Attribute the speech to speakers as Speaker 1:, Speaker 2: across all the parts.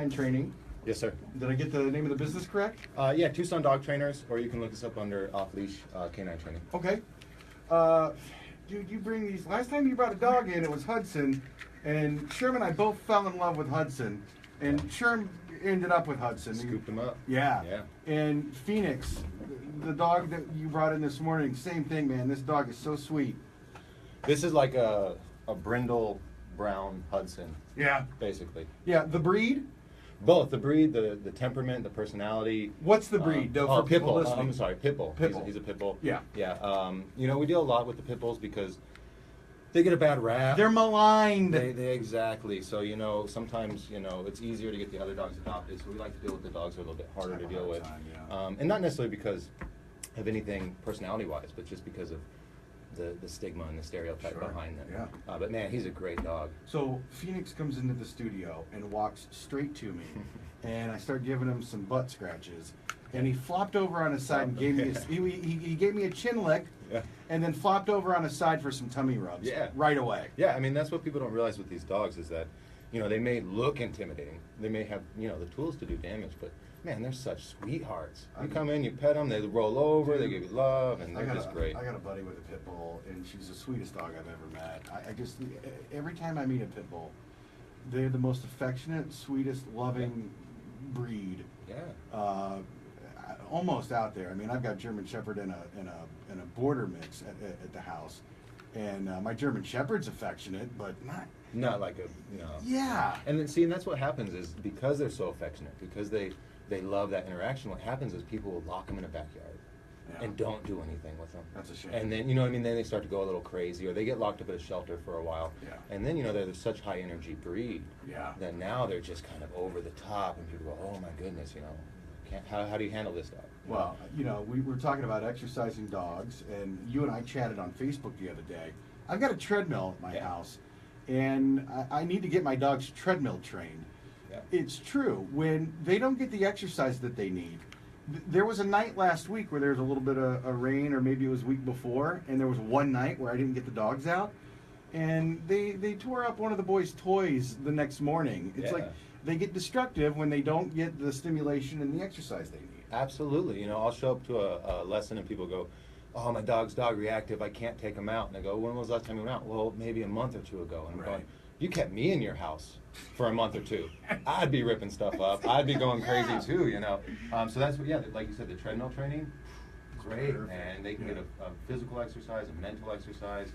Speaker 1: Training.
Speaker 2: Yes, sir.
Speaker 1: Did I get the name of the business correct?
Speaker 2: Yeah, Tucson Dog Trainers, or you can look us up under Off-Leash Canine Training.
Speaker 1: Okay. Dude, you bring these. Last time you brought a dog in, it was Hudson, and Sherm and I both fell in love with Hudson, and Sherm ended up with Hudson.
Speaker 2: Scooped him up.
Speaker 1: Yeah.
Speaker 2: Yeah.
Speaker 1: And Phoenix, the dog that you brought in this morning, same thing, man. This dog is so sweet.
Speaker 2: This is like a brindle brown Hudson.
Speaker 1: Yeah.
Speaker 2: Basically.
Speaker 1: Yeah. The breed?
Speaker 2: Both the breed, the temperament, the personality.
Speaker 1: What's the breed? For
Speaker 2: pit
Speaker 1: people
Speaker 2: bull.
Speaker 1: listening.
Speaker 2: I'm sorry, pit bull.
Speaker 1: Pit bull.
Speaker 2: He's a pit bull.
Speaker 1: Yeah.
Speaker 2: Yeah. You know, we deal a lot with the pit bulls because they get a bad rap.
Speaker 1: They're maligned.
Speaker 2: They exactly. So you know, sometimes it's easier to get the other dogs adopted. So we like to deal with the dogs that are a little bit harder to deal with, and not necessarily because of anything personality-wise, but just because of the stigma and the stereotype behind them.
Speaker 1: Yeah.
Speaker 2: But man, he's a great dog.
Speaker 1: So Phoenix comes into the studio and walks straight to me, and I start giving him some butt scratches, and he flopped over on his side and gave me he gave me a chin lick, and then flopped over on his side for some tummy rubs.
Speaker 2: Yeah.
Speaker 1: Right away.
Speaker 2: Yeah, I mean that's what people don't realize with these dogs is that they may look intimidating, they may have the tools to do damage, but man, they're such sweethearts. You come in, you pet them, they roll over, they give you love, and they're just great.
Speaker 1: I got a buddy with a pit bull, and she's the sweetest dog I've ever met. I just, every time I meet a pit bull, they're the most affectionate, sweetest, loving breed.
Speaker 2: Yeah.
Speaker 1: Almost out there. I mean, I've got German Shepherd and a border mix at the house, and my German Shepherd's affectionate, but
Speaker 2: not like a
Speaker 1: Yeah.
Speaker 2: And then that's what happens is because they're so affectionate, because they love that interaction. What happens is people will lock them in a backyard and don't do anything with them.
Speaker 1: That's a shame.
Speaker 2: And then then they start to go a little crazy, or they get locked up at a shelter for a while.
Speaker 1: Yeah.
Speaker 2: And then they're such high energy breed.
Speaker 1: Yeah.
Speaker 2: That now they're just kind of over the top, and people go, oh my goodness, how do you handle this dog?
Speaker 1: Well, we were talking about exercising dogs, and you and I chatted on Facebook the other day. I've got a treadmill at my house, and I need to get my dogs treadmill trained. Yeah. It's true. When they don't get the exercise that they need, there was a night last week where there was a little bit of rain, or maybe it was a week before, and there was one night where I didn't get the dogs out, and they tore up one of the boys' toys the next morning. It's like they get destructive when they don't get the stimulation and the exercise they need.
Speaker 2: Absolutely. I'll show up to a lesson and people go, oh, my dog's dog reactive, I can't take him out. And I go, when was the last time you went out? Well, maybe a month or two ago. And I'm going, you kept me in your house for a month or two. I'd be ripping stuff up. I'd be going crazy too, So that's what, like you said, the treadmill training, great. And they can get a physical exercise, a mental exercise.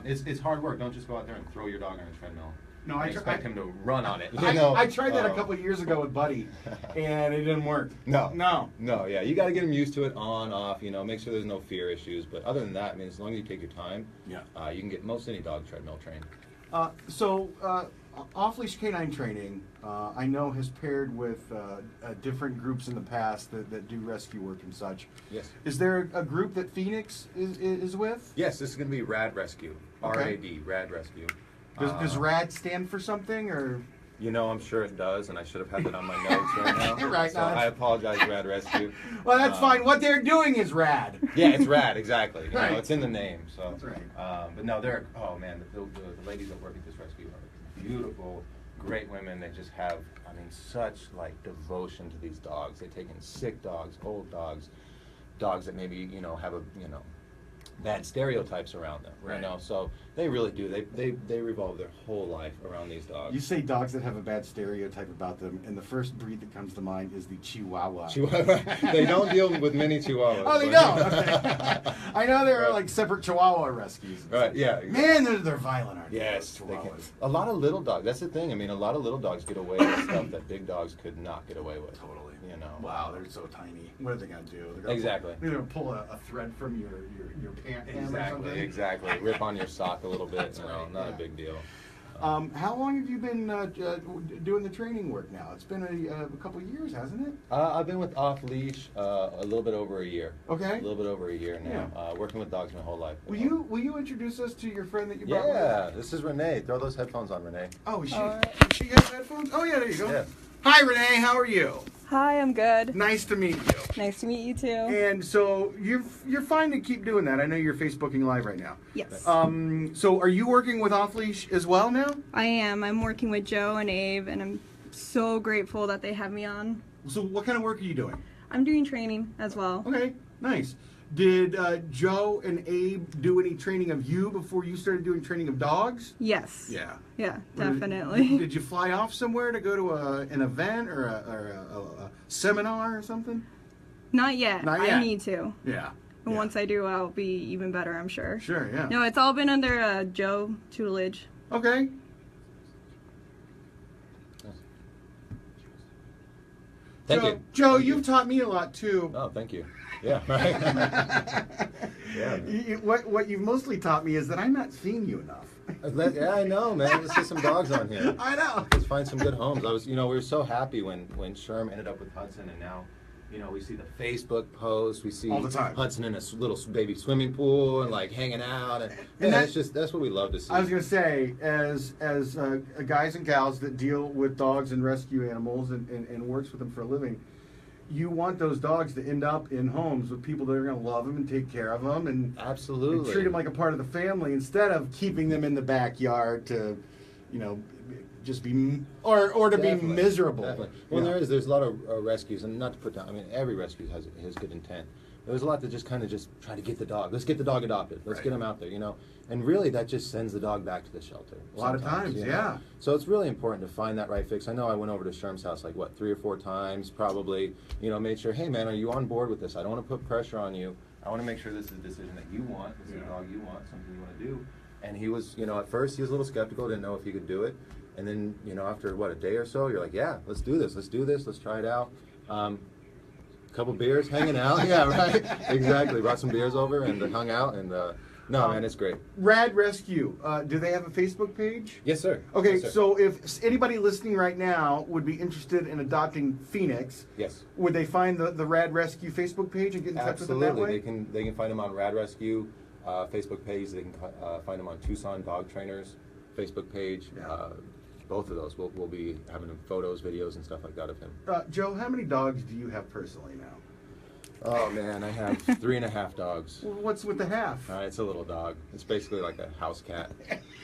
Speaker 2: It's hard work. Don't just go out there and throw your dog on a treadmill.
Speaker 1: No, I
Speaker 2: expect him to run on it.
Speaker 1: I tried that a couple of years ago with Buddy, and it didn't work.
Speaker 2: No, yeah. You got to get him used to it, on, off, make sure there's no fear issues. But other than that, I mean, as long as you take your time, you can get most any dog treadmill trained.
Speaker 1: So, Off-Leash Canine Training, I know has paired with different groups in the past that do rescue work and such.
Speaker 2: Yes.
Speaker 1: Is there a group that Phoenix is with?
Speaker 2: Yes, this is going to be Rad Rescue. R-A-D, Rad Rescue.
Speaker 1: Does RAD stand for something, or?
Speaker 2: I'm sure it does, and I should have had that on my notes right now. So I apologize, Rad Rescue.
Speaker 1: Well, that's fine. What they're doing is rad.
Speaker 2: Yeah, it's rad, exactly. It's in the name. So.
Speaker 1: That's right.
Speaker 2: But no, the ladies that work at this rescue are beautiful, great women. They just have, such devotion to these dogs. They take in sick dogs, old dogs, dogs that maybe have bad stereotypes around them. So they really do. They revolve their whole life around these dogs.
Speaker 1: You say dogs that have a bad stereotype about them, and the first breed that comes to mind is the Chihuahua.
Speaker 2: They don't deal with many Chihuahuas.
Speaker 1: Oh, they don't. Okay. I know there are separate Chihuahua rescues.
Speaker 2: Right. Yeah.
Speaker 1: Man, they're violent, aren't they?
Speaker 2: Yes. A lot of little dogs. That's the thing. A lot of little dogs get away with stuff that big dogs could not get away with.
Speaker 1: Totally. Wow, they're so tiny. What are they gonna do? They're
Speaker 2: exactly.
Speaker 1: They're gonna pull a thread from your pant hem or something.
Speaker 2: Exactly. Rip on your sock a little bit. Not a big deal.
Speaker 1: How long have you been doing the training work now? It's been a couple of years, hasn't it?
Speaker 2: I've been with Off-Leash a little bit over a year.
Speaker 1: Okay.
Speaker 2: A little bit over a year now. Yeah. Working with dogs my whole life.
Speaker 1: Will you introduce us to your friend that you brought with?
Speaker 2: Yeah, this is Renee. Throw those headphones on, Renee.
Speaker 1: Oh, she has headphones? Oh, yeah, there you go.
Speaker 2: Yeah.
Speaker 1: Hi, Renee. How are you?
Speaker 3: Hi, I'm good.
Speaker 1: Nice to meet you.
Speaker 3: Nice to meet you too.
Speaker 1: And so you're fine to keep doing that. I know you're Facebooking live right now.
Speaker 3: Yes.
Speaker 1: So are you working with Off-Leash as well now?
Speaker 3: I am. I'm working with Joe and Abe, and I'm so grateful that they have me on.
Speaker 1: So what kind of work are you doing?
Speaker 3: I'm doing training as well.
Speaker 1: Okay, nice. Did Joe and Abe do any training of you before you started doing training of dogs?
Speaker 3: Yes.
Speaker 1: Yeah.
Speaker 3: Yeah,
Speaker 1: Or
Speaker 3: definitely.
Speaker 1: Did you fly off somewhere to go to an event or a seminar or something?
Speaker 3: Not yet.
Speaker 1: Not yet.
Speaker 3: I need to.
Speaker 1: Yeah.
Speaker 3: And once I do, I'll be even better, I'm sure.
Speaker 1: Sure, yeah.
Speaker 3: No, it's all been under Joe tutelage.
Speaker 1: Okay.
Speaker 2: Thank you.
Speaker 1: Joe,
Speaker 2: Thank
Speaker 1: you've
Speaker 2: you.
Speaker 1: taught me a lot too.
Speaker 2: Oh, thank you. Yeah, right. Yeah.
Speaker 1: What you've mostly taught me is that I'm not seeing you enough.
Speaker 2: Yeah, I know, man. Let's get some dogs on here.
Speaker 1: I know.
Speaker 2: Let's find some good homes. We were so happy when Sherm ended up with Hudson, and now, we see the Facebook posts. We see
Speaker 1: All the time.
Speaker 2: Hudson in a little baby swimming pool and like hanging out, and that's what we love to see.
Speaker 1: I was going to say, as guys and gals that deal with dogs and rescue animals and works with them for a living, you want those dogs to end up in homes with people that are going to love them and take care of them and
Speaker 2: Absolutely.
Speaker 1: and treat them like a part of the family instead of keeping them in the backyard to, just be or to
Speaker 2: Definitely.
Speaker 1: be miserable.
Speaker 2: Definitely. Well, there's a lot of rescues, and not to put down. I mean, every rescue has good intent. There's a lot that just try to get the dog. Let's get the dog adopted. Let's get him out there. And really that just sends the dog back to the shelter.
Speaker 1: A lot of times, yeah.
Speaker 2: So it's really important to find that right fix. I know I went over to Sherm's house 3 or 4 times, probably. Made sure, hey man, are you on board with this? I don't want to put pressure on you. I want to make sure this is a decision that you want. This is a dog you want, something you want to do. And he was, at first he was a little skeptical, didn't know if he could do it. And then, after a day or so, you're like, yeah, let's do this. Let's try it out. Couple beers, hanging out. Yeah, right. Exactly. Brought some beers over and hung out. And no, man, it's great.
Speaker 1: Rad Rescue. Do they have a Facebook page?
Speaker 2: Yes, sir.
Speaker 1: Okay,
Speaker 2: Yes, sir.
Speaker 1: so if anybody listening right now would be interested in adopting Phoenix,
Speaker 2: Yes.
Speaker 1: would they find the Rad Rescue Facebook page and get in touch with them that way?
Speaker 2: Absolutely. They can find them on Rad Rescue Facebook page. They can find them on Tucson Dog Trainers Facebook page.
Speaker 1: Yeah.
Speaker 2: Both of those. We'll be having photos, videos, and stuff like that of him.
Speaker 1: Joe, how many dogs do you have personally now?
Speaker 2: Oh man, I have 3.5 dogs.
Speaker 1: Well, what's with the half?
Speaker 2: It's a little dog. It's basically like a house cat.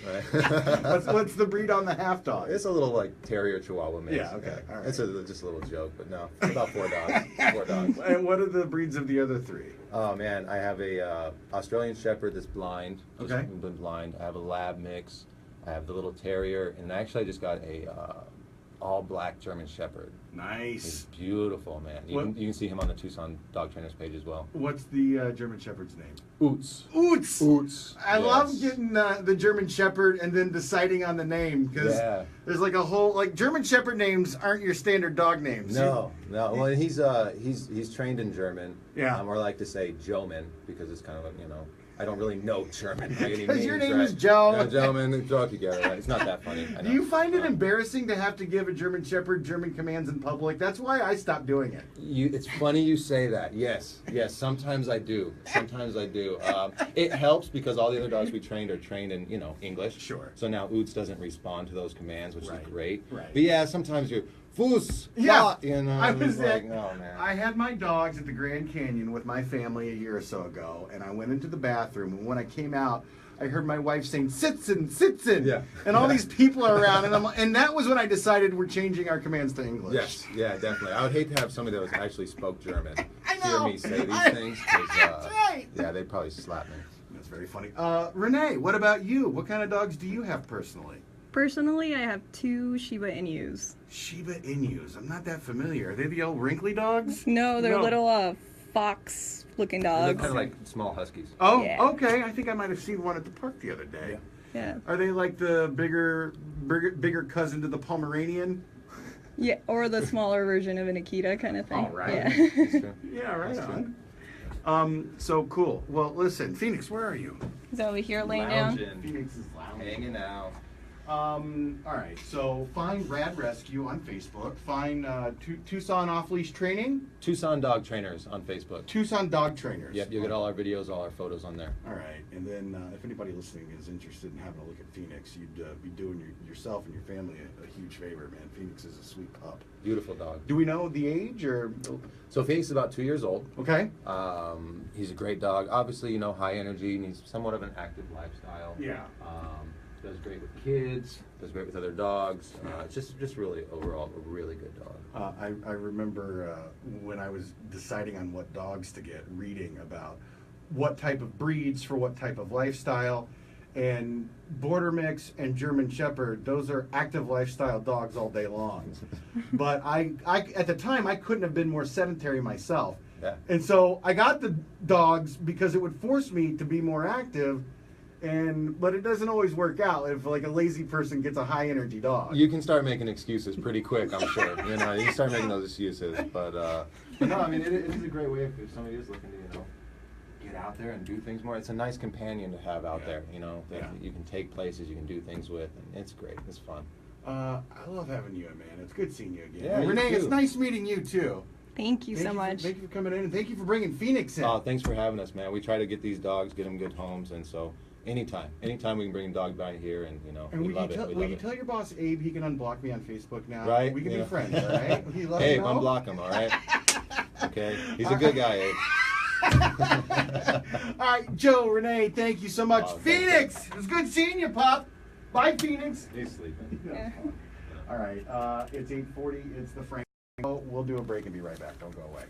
Speaker 2: Right?
Speaker 1: what's the breed on the half dog?
Speaker 2: It's a little terrier chihuahua mix.
Speaker 1: Yeah, okay, all right.
Speaker 2: It's just a little joke, but no, it's about 4 dogs. 4 dogs.
Speaker 1: And what are the breeds of the other 3?
Speaker 2: Oh man, I have a Australian Shepherd that's blind.
Speaker 1: Okay.
Speaker 2: Been blind. I have a lab mix. I have the little terrier, and actually I just got a all-black German Shepherd.
Speaker 1: Nice.
Speaker 2: He's beautiful, man. You can see him on the Tucson Dog Trainers page as well.
Speaker 1: What's the German Shepherd's name?
Speaker 2: Oots.
Speaker 1: Oots.
Speaker 2: Oots.
Speaker 1: I
Speaker 2: Yes.
Speaker 1: love getting the German Shepherd and then deciding on the name because there's a whole German Shepherd names aren't your standard dog names.
Speaker 2: No. Well, he's trained in German.
Speaker 1: Yeah.
Speaker 2: Or I like to say Joman because it's kind of I don't really know German.
Speaker 1: Because your name is Joe.
Speaker 2: Yeah, German, throw it together. Right? It's not that funny. I know.
Speaker 1: Do you find it embarrassing to have to give a German Shepherd German commands in public? That's why I stopped doing it.
Speaker 2: It's funny you say that. Yes. Sometimes I do. It helps because all the other dogs we trained are trained in English.
Speaker 1: Sure.
Speaker 2: So now Oots doesn't respond to those commands, which is great.
Speaker 1: Right.
Speaker 2: But yeah, sometimes you're Fuss.
Speaker 1: Yeah.
Speaker 2: I was
Speaker 1: like,
Speaker 2: oh man.
Speaker 1: I had my dogs at the Grand Canyon with my family a year or so ago, and I went into the bathroom, and when I came out, I heard my wife saying, "Sitzen."
Speaker 2: Yeah.
Speaker 1: And all these people are around, and that was when I decided we're changing our commands to English.
Speaker 2: Yes, yeah, definitely. I would hate to have somebody that was actually spoke German
Speaker 1: I know.
Speaker 2: hear me say these things. 'Cause,
Speaker 1: That's right.
Speaker 2: Yeah, they'd probably slap me.
Speaker 1: That's very funny. Renee, what about you? What kind of dogs do you have personally?
Speaker 3: Personally, I have 2 Shiba Inus.
Speaker 1: Shiba Inus. I'm not that familiar. Are they the old wrinkly dogs?
Speaker 3: No, they're little fox-looking
Speaker 2: They look
Speaker 3: dogs.
Speaker 2: kind of like small huskies.
Speaker 1: Oh,
Speaker 3: Yeah.
Speaker 1: okay. I think I might have seen one at the park the other day.
Speaker 3: Yeah.
Speaker 1: Are they like the bigger cousin to the Pomeranian?
Speaker 3: Yeah, or the smaller version of an Akita kind of thing.
Speaker 1: All right.
Speaker 3: Yeah.
Speaker 2: That's true.
Speaker 1: Yeah, right
Speaker 2: That's
Speaker 1: on. So cool. Well, listen, Phoenix, where are you?
Speaker 3: He's over here laying down.
Speaker 2: Lounging,
Speaker 1: Phoenix is lounging.
Speaker 2: hanging out.
Speaker 1: All right. So find Rad Rescue on Facebook. Find Tucson Off Leash Training.
Speaker 2: Tucson Dog Trainers on Facebook.
Speaker 1: Tucson Dog Trainers.
Speaker 2: Yep, you'll get all our videos, all our photos on there.
Speaker 1: All right. And then if anybody listening is interested in having a look at Phoenix, you'd be doing yourself and your family a huge favor, man. Phoenix is a sweet pup.
Speaker 2: Beautiful dog.
Speaker 1: Do we know the age or?
Speaker 2: So Phoenix is about 2 years old.
Speaker 1: Okay.
Speaker 2: He's a great dog. Obviously, high energy, and he's somewhat of an active lifestyle.
Speaker 1: Yeah.
Speaker 2: Does great with kids. Does great with other dogs. It's just really overall a really good dog.
Speaker 1: I remember when I was deciding on what dogs to get, reading about what type of breeds for what type of lifestyle. And Border Mix and German Shepherd, those are active lifestyle dogs all day long. But I at the time, I couldn't have been more sedentary myself.
Speaker 2: Yeah.
Speaker 1: And so I got the dogs because it would force me to be more active. But it doesn't always work out if like a lazy person gets a high energy dog.
Speaker 2: You can start making excuses pretty quick, I'm sure. You know, you can start making those excuses. But no, I mean, it is a great way if somebody is looking to, get out there and do things more. It's a nice companion to have out there, that you can take places, you can do things with, and it's great. It's fun.
Speaker 1: I love having you, man. It's good seeing you again.
Speaker 2: Yeah, you
Speaker 1: Renee,
Speaker 2: too.
Speaker 1: it's nice meeting you too.
Speaker 3: Thank you so much.
Speaker 1: Thank you for coming in, and thank you for bringing Phoenix in.
Speaker 2: Oh, thanks for having us, man. We try to get these dogs, get them good homes, and so anytime we can bring a dog by here, and
Speaker 1: And
Speaker 2: we love it.
Speaker 1: will you tell your boss Abe he can unblock me on Facebook now?
Speaker 2: Right?
Speaker 1: We can be friends, all right? He loves
Speaker 2: Abe,
Speaker 1: me now?
Speaker 2: unblock him, all right? Okay, he's a good guy, Abe.
Speaker 1: All right, Joe, Renee, thank you so much.
Speaker 2: Oh,
Speaker 1: Phoenix, it was good seeing you, Pop. Bye, Phoenix.
Speaker 2: He's sleeping.
Speaker 3: Yeah.
Speaker 1: All right, it's 8:40. It's the Frank. We'll do a break and be right back. Don't go away.